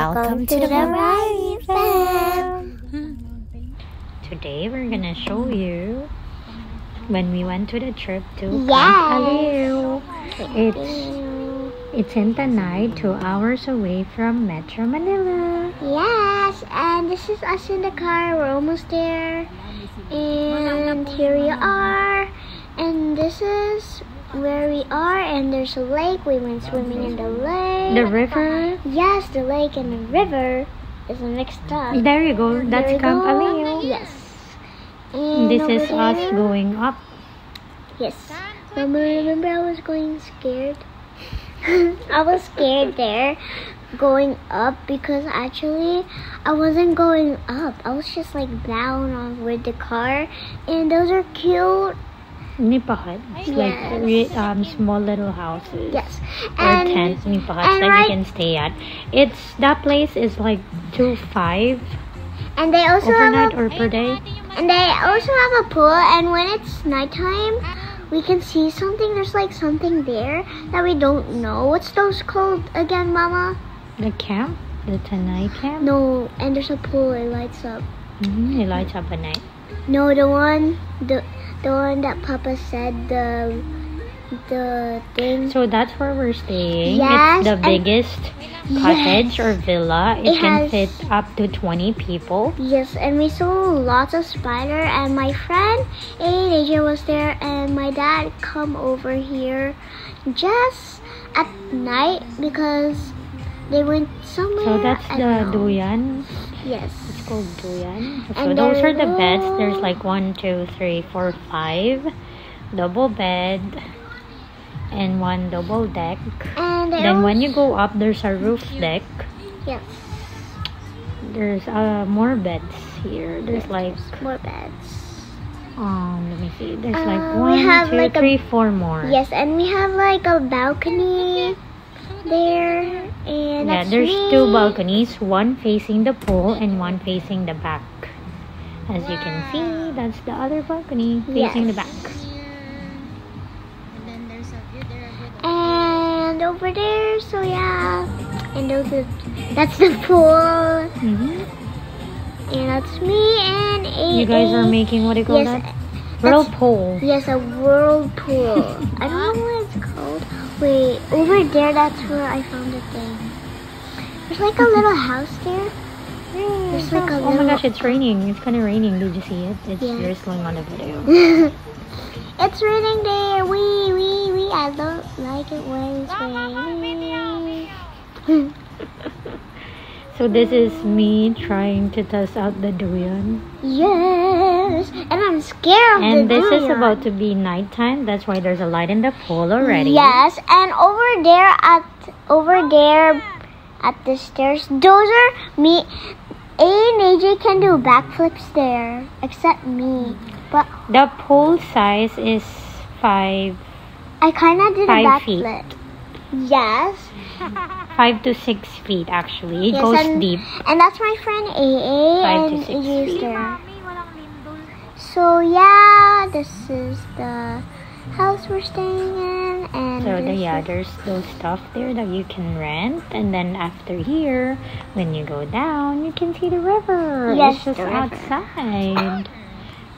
Welcome to the Variety Fam. Today we're gonna show you when we went to the trip to Camp Aliw. It's in Tanay, 2 hours away from Metro Manila. Yes, and this is us in the car. We're almost there. And here we are. And this is where we are. And there's a lake. We went swimming in the lake. The river? Yes, the lake and the river is mixed up. There you go. That's Camp Aliw. Yes. And this is us going up. Yes. Remember I was going scared? I was scared there going up because actually I wasn't going up. I was just like down on with the car, and those are cute nipahat. It's like small little houses. Yes. Or tents, nipahats that you can stay at. That place is like 2.5. And they also overnight or per day. And they also have a pool, and when it's nighttime we can see something. There's like something there that we don't know. What's those called again, Mama? The camp? The Tanay camp? No, and there's a pool. It lights up. It lights up at night. No, the one that Papa said, the thing. So that's where we're staying. Yes, it's the biggest cottage or villa. It can fit up to 20 people. Yes, and we saw lots of spider, and my friend AJ was there, and my dad come over here just at night because they went somewhere. So that's the Duyan. Yes. It's called Duyan. So And those are the beds. There's like 1, 2, 3, 4, 5 double bed and 1 double deck. And then when you go up, there's a roof deck. Yes. There's more beds here. There's like more beds. Let me see. There's like 1, 2, 3, 4 more. Yes, and we have like a balcony there, and there's 2 balconies, one facing the pool and one facing the back. As you can see, that's the other balcony facing the back. And over there, so yeah, and that's the pool. And that's me and you guys are making, what do you call that? Whirlpool. Yes, a whirlpool. I don't know what it's called. Wait, over there, that's where I found the thing. There's like a little house there. There's like oh my gosh, it's raining. It's kind of raining. Did you see it? It's drizzling on the video. It's raining there. Wee. I don't like it when it's raining. So this is me trying to test out the Duyan. Yes, and I'm scared of the And this Duyan. is about to be nighttime. That's why there's a light in the pool already. Yes, and over there at the stairs, those are me. A and AJ can do backflips there, except me. But the pool size is 5. I kind of did a 5 backflip. feet. Yes. 5 to 6 feet actually. It Yes, goes deep. And that's my friend AA 5 to and 6 AJ's feet. there. So yeah, this is the house we're staying in, and So there's those stuff there that you can rent, and then after here, when you go down, you can see the river. Yes, it's just the river. outside.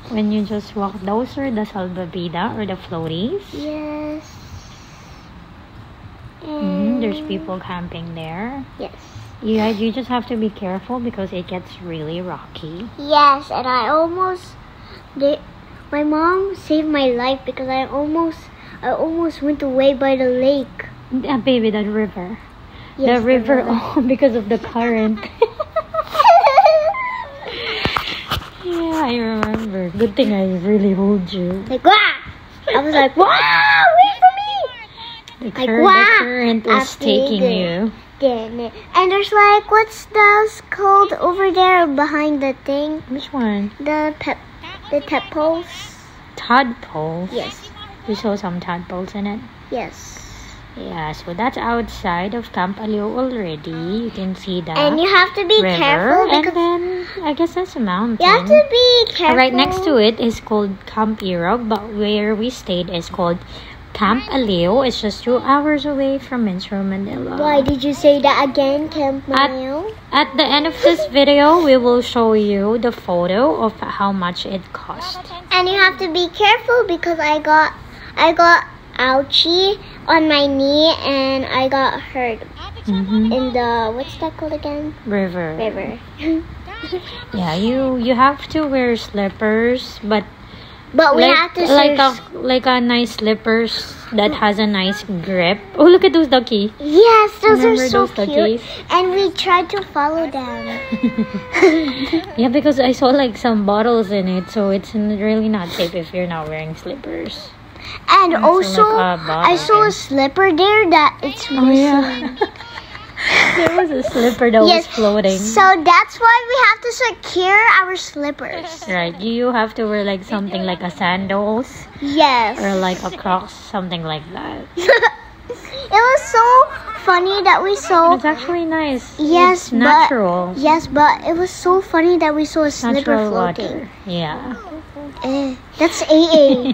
When you just walk, those are the salbabida or the floaties. Yes. There's people camping there. Yes. You just have to be careful because it gets really rocky. Yes, and my mom saved my life because I almost went away by the lake. Baby, that river. Yes, the river, because of the current. Yeah, I remember. Good thing I really hold you. Like, wah! I was like, wah! Wait for me! The current is taking you. Damn it. And there's like, what's those called over there behind the thing? Which one? The tadpoles. Tadpoles? Yes. You saw some tadpoles in it? Yes. Yeah, so that's outside of Camp Aliw already. You can see that. And you have to be river, careful because and then I guess that's a mountain. you have to be careful. Right next to it is called Camp Irog, but where we stayed is called Camp Aliw is just 2 hours away from Metro Manila. Why did you say that again, Camp Aliw? At the end of this video, we will show you the photo of how much it cost. And you have to be careful because I got ouchie on my knee and I got hurt in the, what's that called again? River. Yeah, you have to wear slippers, but we have to like a nice slippers that has a nice grip. Oh, look at those ducky. Yes, those Remember are so those cute. duckies? And we tried to follow them. Yeah, because I saw like some bottles in it, so it's really not safe if you're not wearing slippers. And It's also, like a bottle I saw a slipper there that it's missing. Oh yeah. There was a slipper that was floating. So that's why we have to secure our slippers. Right, you have to wear like something like a sandals Yes. or like a Crocs, something like that. It was so funny that we saw. It's actually nice. Yes, it's natural. But it was so funny that we saw a slipper Natural floating. water. Yeah. That's AA.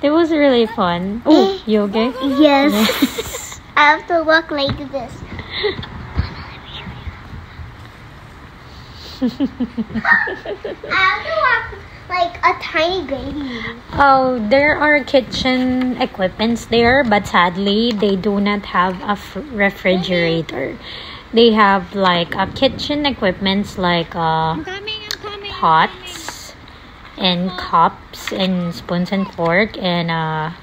It was really fun. Oh, you okay? Yes. I have to walk like this. I have to walk like a tiny baby. Oh, there are kitchen equipments there, but sadly, they do not have a refrigerator. They have like a kitchen equipments like pots and cups and spoons and fork and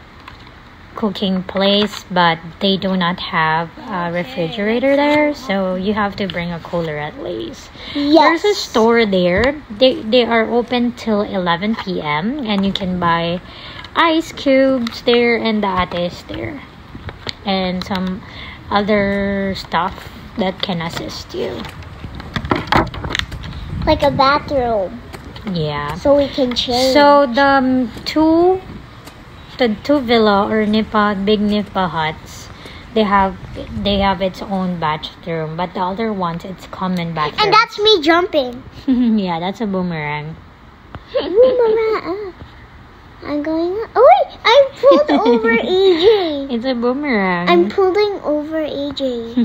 cooking place, but they do not have a refrigerator there, so you have to bring a cooler at least. Yes. There's a store there. They are open till 11 p.m. and you can buy ice cubes there and the ate is there and some other stuff that can assist you, Like a bathroom. yeah. So we can change. So the two villa or big nipa huts, they have its own bathroom, but the other ones it's common bathroom. And that's me jumping. Yeah, that's a boomerang. Boomerang. I'm going up. Oh wait, I pulled over AJ. It's a boomerang. I'm pulling over AJ.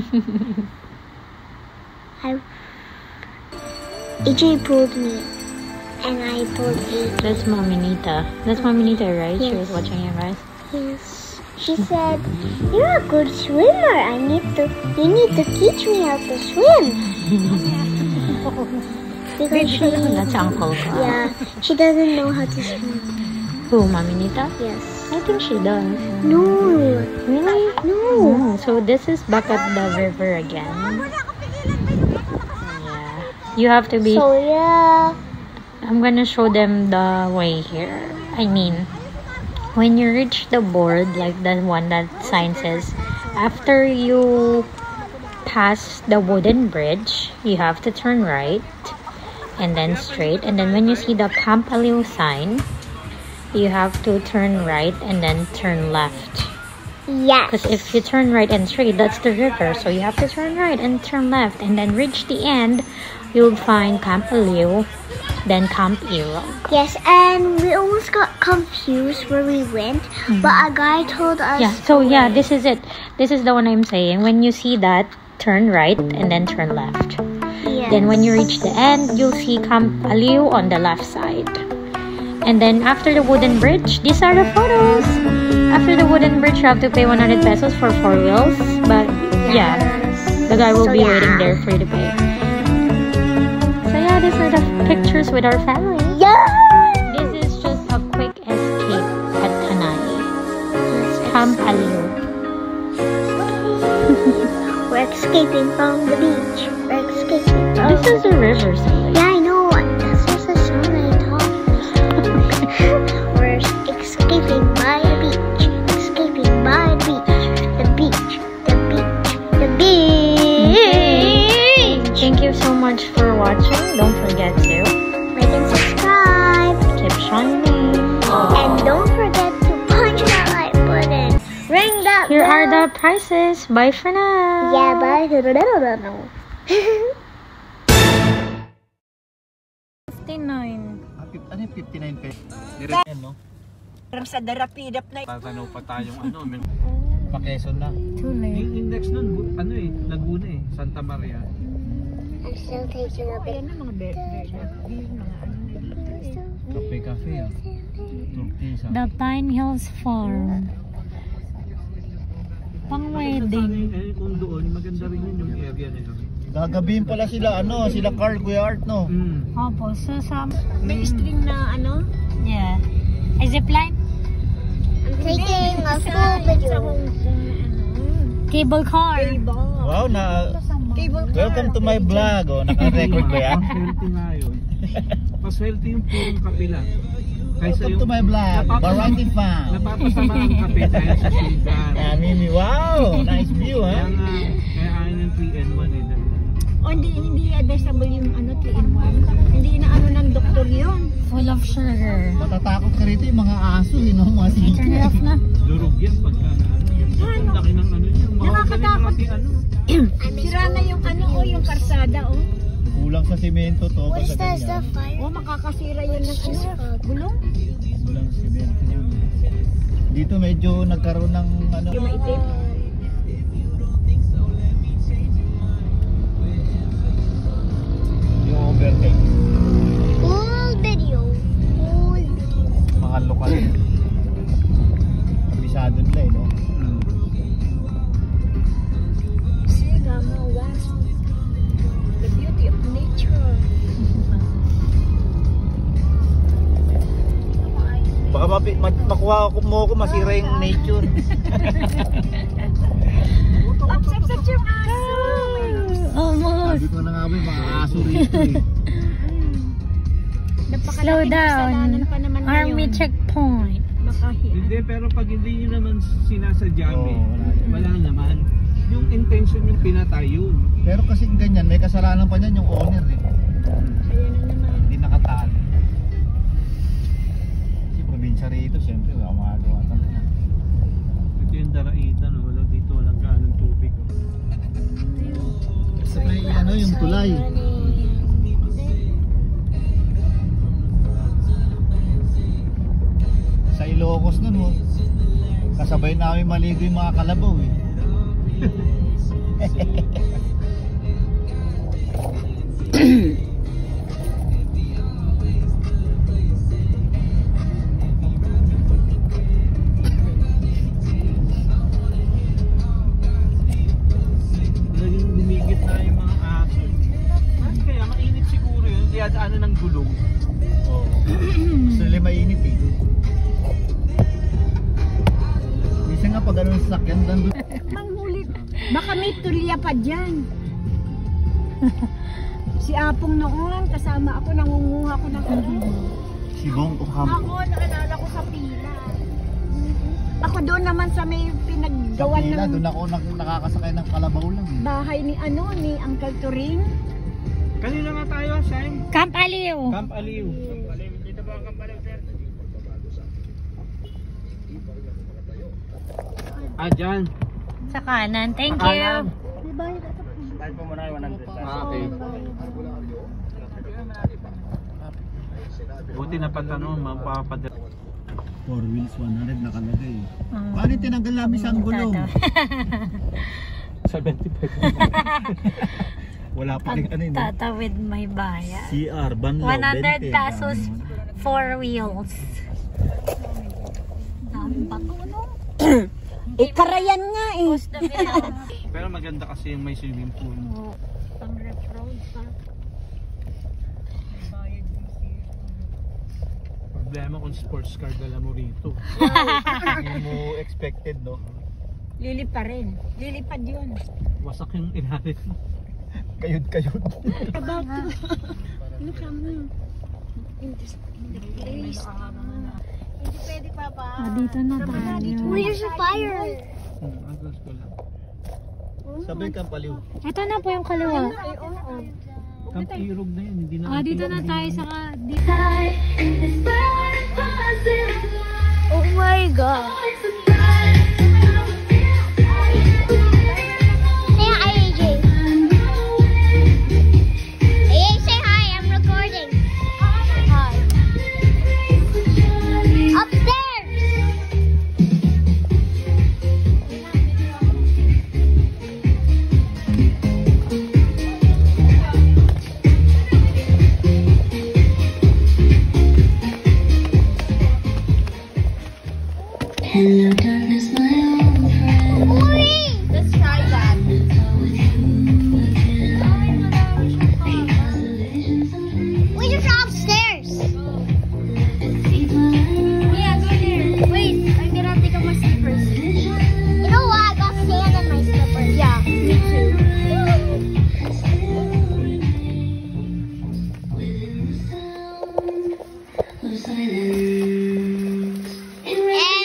AJ pulled me. And I pulled AJ. That's Mommy Nita. That's Mommy Nita, right? She was Yes. watching you guys. Yes. She said, "You're a good swimmer. You need to teach me how to swim." Because That's Uncle Carl. yeah, she doesn't know how to swim. Who, Mommy Nita? Yes. I think she does. No. Really? No. Oh, so this is back at the river again. Yeah. You have to be... So yeah. I'm gonna show them the way here. I mean, when you reach the board, like the one that sign says, after you pass the wooden bridge, you have to turn right and then straight. And then when you see the Camp Aliw sign, you have to turn right and then turn left. Yes. Because if you turn right and straight, that's the river. So you have to turn right and turn left. And then reach the end, you'll find Camp Aliw, then Camp Irog. Yes, and we almost got confused where we went, but a guy told us. Yeah, so yeah, this is it. This is the one I'm saying. When you see that, turn right and then turn left. Yes. Then when you reach the end, you'll see Camp Aliw on the left side. And then after the wooden bridge, these are the photos. After the wooden bridge, you have to pay 100 pesos for 4 wheels. But yeah, the guy will be waiting there for you to pay. So yeah, these are the pictures with our family. Yeah. This is just a quick escape at Tanay. Camp Aliw. We're escaping from the beach. We're escaping from This is the river side. Yeah, I know. That's just a song I taught. We're escaping by the beach. Escaping by the beach. The beach. The beach. The beach. Thank you so much for watching. Don't forget to Like and subscribe. keep shining. And don't forget to punch that like button. Ring that Here bell. are the prices. Bye for now. Yeah, bye. 59. Ano yung 59 pesos? Direct yan, no? Sa darapidap na. Tatanaw pa tayong ano. Pa-Quezon na. Too late. Yung index nun, ano eh, Laguna eh, Santa Maria. I'm still taking a bit. Ayan na mga mga ano na dito. Cafe ah. Turkisa. The Pine Hills Farm. Pang wedding. Eh, kung doon, maganda rin yun yung area nila. Gagabihin pala sila, sila Carl, Kuya Art, no? Opo, so some... May string na ano? Yeah. A zipline? I'm taking a full video. Cable car. Wow, Cable car. welcome to my vlog, oh. Naka-record ba yan? Paswerte nga yun. Paswerte yung purong kapila. Welcome to my vlog, Variety Farm. Napapasama ang kape dahil sa sugar. Mimi, wow! Nice view, ha? Kaya ayaw ng 3N1 eh. O hindi advisable yung ano 3-in-1. Hindi na ano ng doktor yun. Full of sugar. Matatakot ka rito yung mga aso, no? Mga Turn it off na. Durog yan pagka ang laki ng ano yun. Nakakatakot. Ano. Sira na yung ano o yung karsada o. kulang sa simento to. What is sa that ganyan. stuff fire? O makakasira yun ng ano. Gulong. Kulang sa simento. Dito medyo nagkaroon ng ano. Yung maitim. Yung overtake. Full video. Full video. Mga lokal. Kabisado nila eh, no? Sigama, wow. The beauty of nature. Baka makuha mo ako masira yung nature. Upset yung aso. Almost. Sabi ko na nga ba yung mga aso rito eh. Slow down. Kasalanan pa naman Army ngayon. checkpoint. Hindi, pero pag hindi nyo naman sinasadya Oo, wala naman. Yung intention yung pinatay yun. Pero kasi ganyan, may kasalanan pa niyan yung owner eh. Ayan na naman. Hindi nakataan. Kasi probinsya rito, siyempre wala makagawa talaga. Ito yung daraitan, wala dito, walang ganong tubig. Sa may ano, yung tulay. Sa Ilocos nun, oh. Kasabay namin maligo yung mga kalabaw eh. Laging lumigit na yung mga aso. Kaya mainit siguro yun, kaya ano ng gulong. Oo. Gusto nila mainit eh. Minsan nga pag ganun sa sakyan, nandun. Manghuli. Baka may tulya pa dyan. Si Apong noon, kasama ako, nangunguha ko ng ano. Si Bong o Ham. Ako, naalala ko sa pila. Ako doon naman sa may Sa pinaggawan pila, ng doon ako nakakasakay ng kalabaw lang eh. bahay ni ano, ni Uncle Turing. Kanina nga tayo, Shine. Camp Aliw. Camp Aliw. Dito ba ang Camp Aliw, sir? Ah, dyan. Sa kanan. Thank Sa you. kanan. Bayad po muna yung 100. Okay. Buti na patanong, mapapadala. 4 wheels, 100 nakalagay. Paano tinanggal namin sa gulong? 75. Wala pa rin ano yun. Tatawid may bayan. CR, banlaw, 100 20. pesos 4 wheels. Dami pa to, no? Eh, karayan nga eh. Post the bill. Pero maganda kasi yung may swimming pool. Pang ref road pa. Problema kung sports car dala mo rito. Hindi mo expected, no? Lili pa rin. Lilipad yun. Wasak yung ilalim. Kayod-kayod. About to. Look at me. In the place. Hindi pwede pa ba? Dito na tayo. Where's the fire? Agos ko lang. Sabay kang paliw. Ito na po yung kaliwa. Ay, oo. Camp Irog na yun. Hindi na Dito na tayo sa dito. Oh my god. Hey, AJ. Hey, say hi. I'm recording. Hi. Upstairs. Hello, darkness, my old friend. Let's try that. We just upstairs. Yeah, go there. Wait, I'm gonna take off my slippers. You know what? I got sand in my slippers. Yeah, me too. And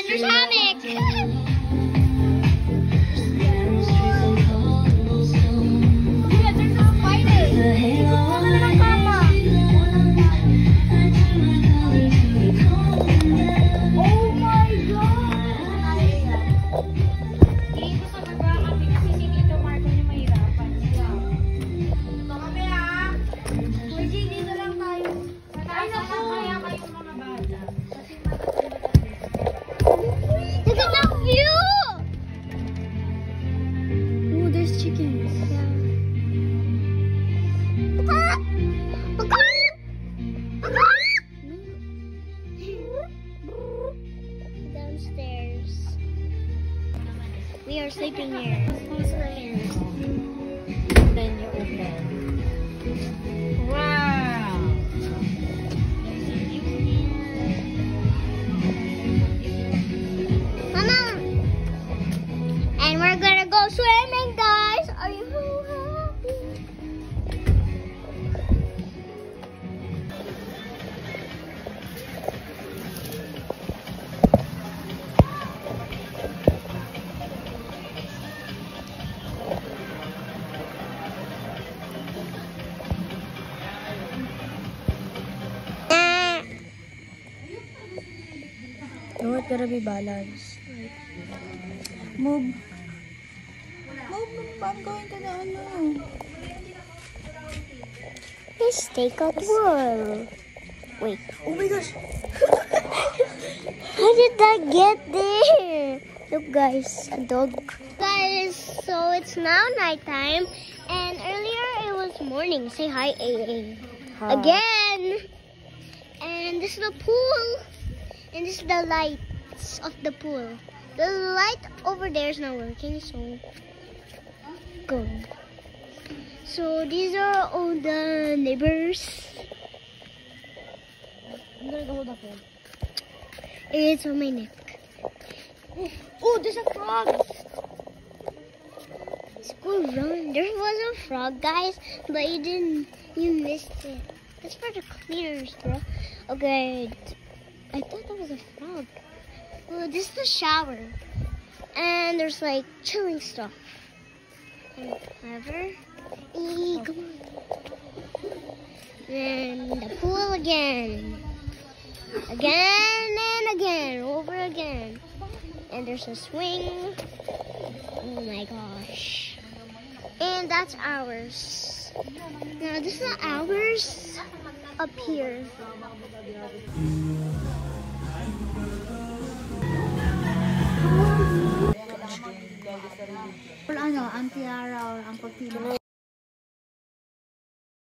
there's Hammock. Yeah, there's a spider. Mama. Oh my God! Hindi ko sa nag-aambi kasi si Tito Marco niya mahirapan. Ito kami ah! Uy, G, dito lang tayo. Ay, naku! Kaya kayong mga bata. Kasi Look at that view. oh, there's chickens. Downstairs. We are sleeping here. Then you open. Wow! Mama. And we're gonna go swimming, guys. Are you happy? No, it gotta be balanced. Move. I'm going to the ano. Let's take a twirl. Wait. Oh my gosh! How did that get there? Look, guys, a dog. Guys, so it's now nighttime, and earlier it was morning. Say hi, AA. Again. And this is the pool, and this is the lights of the pool. The light over there is not working, so go. So these are all the neighbors. I'm gonna go hold the phone. It's on my neck. Oh, there's a frog! Let's go run. There was a frog, guys, but you missed it. That's for the cleaners, bro. Okay, I thought that was a frog. Well, this is the shower. And there's like chilling stuff. And clever. Come on. And the pool again. Again and again. Over again. And there's a swing. Oh my gosh. And that's ours. Now this is ours up here. Ano, ang tiara or ang pagtilo.